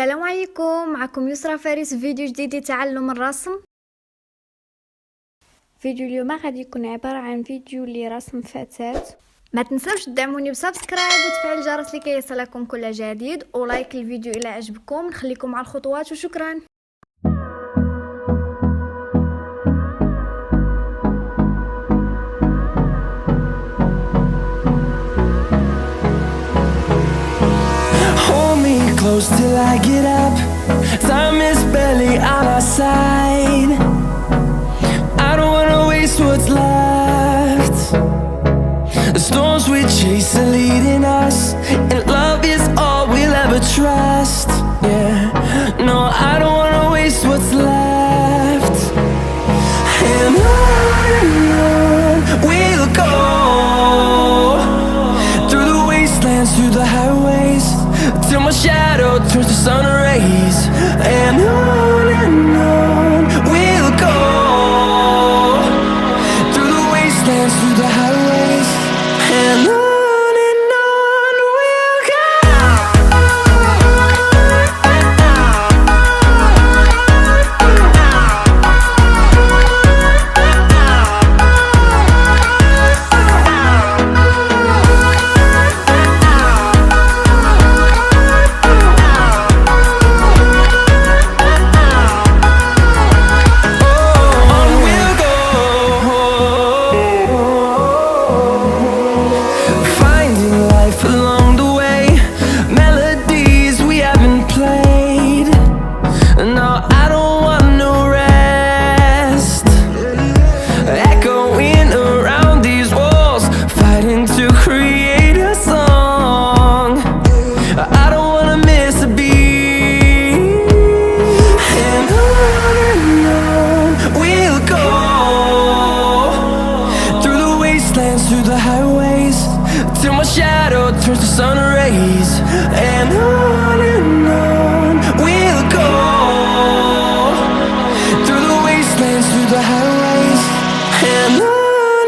السلام عليكم، معكم يسرى فارس في فيديو جديد لتعلم الرسم. فيديو اليوم غادي يكون عبارة عن فيديو لرسم فتاة. ما تنسوش تدعموني بسبسكرايب وتفعيل الجرس لكي يصلكم كل جديد، ولايك الفيديو الى عجبكم. نخليكم مع الخطوات وشكرا. Close till I get up. Time is barely on our side. I don't wanna waste what's left. The storms we chase are leading us, and love is all we'll ever trust. Yeah, no, I don't wanna waste what's left. And on we'll go, through the wastelands, through the highways, till my shadow turns to sun rays. And on we'll go, through the wastelands, through the highways, and on we'll go. Through the highways, till my shadow turns to sun rays. And on we'll go, through the wastelands, through the highways, and on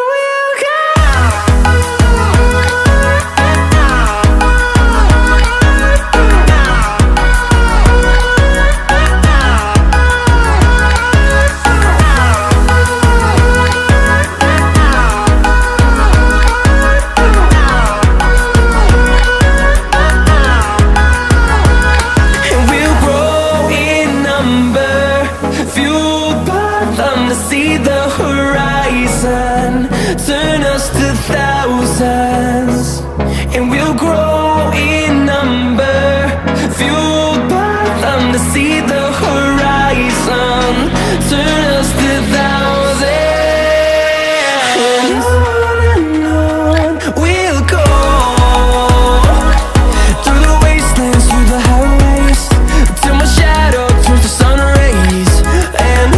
we'll go. See the horizon, turn us to thousands, and we'll grow in number, fueled by them to see the horizon, turn us to thousands. And on we'll go, through the wastelands, through the highways, till my shadow turns to sun rays. And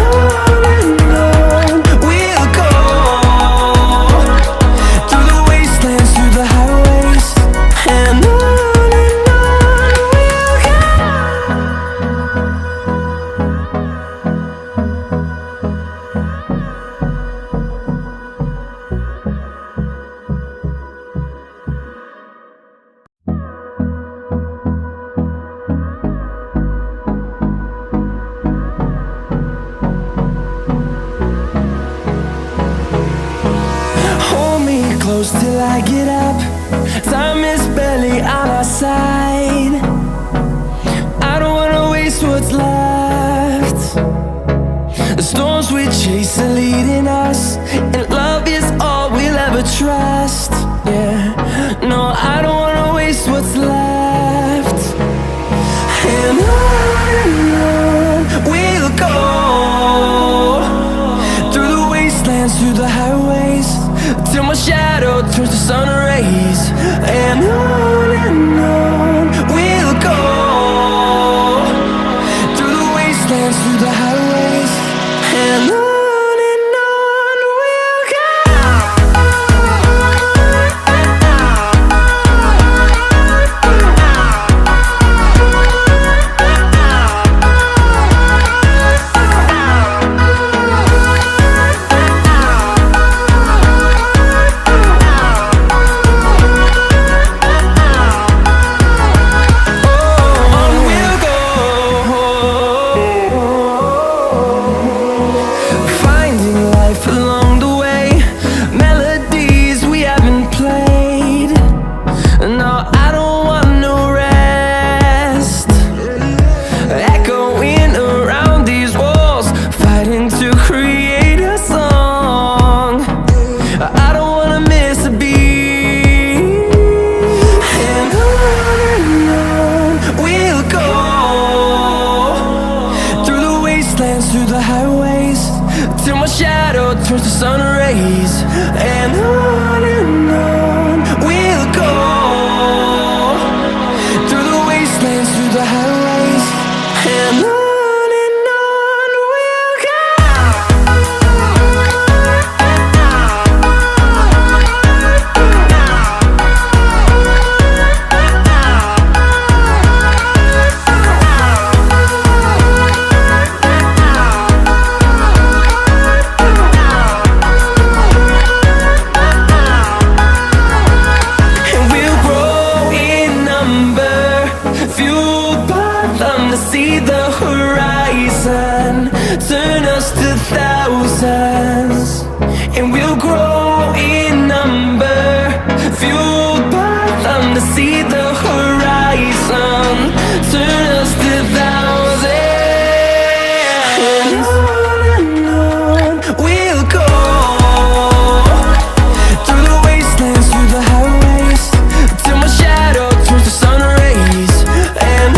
close till I get up. Time is barely on our side. I don't wanna waste what's left. The storms we chase are leading us, and love is all we'll ever trust. Yeah, no, I don't wanna waste what's left. And on we'll go, through the wastelands, through the highways, till my shadow turns to sun rays. And on we'll go, through the wastelands, through the highways, and on we'll go. through the highways, till my shadow turns to sun rays. And on we'll go, through the wastelands, through the highways. And on we'll go. See the horizon, turn us to thousands, and we'll grow in number, fueled by them to see the horizon, turn us to thousands, and on we'll go, through the wastelands, through the highways, till my shadow turns to sun rays. And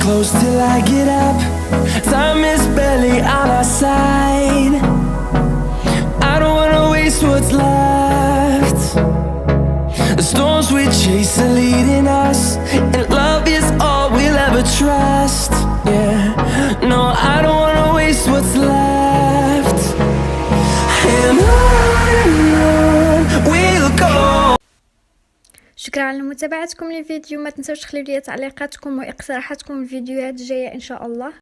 close till I get up. Time is barely on our side. I don't wanna waste what's left. The storms we chase are leading us, and love is all we'll ever trust. Yeah, no, I don't wanna waste what's left. And on we'll go. شكرا على متابعتكم للفيديو. ما تنسوش تخليو لي تعليقاتكم واقتراحاتكم الفيديوهات الجايه ان شاء الله.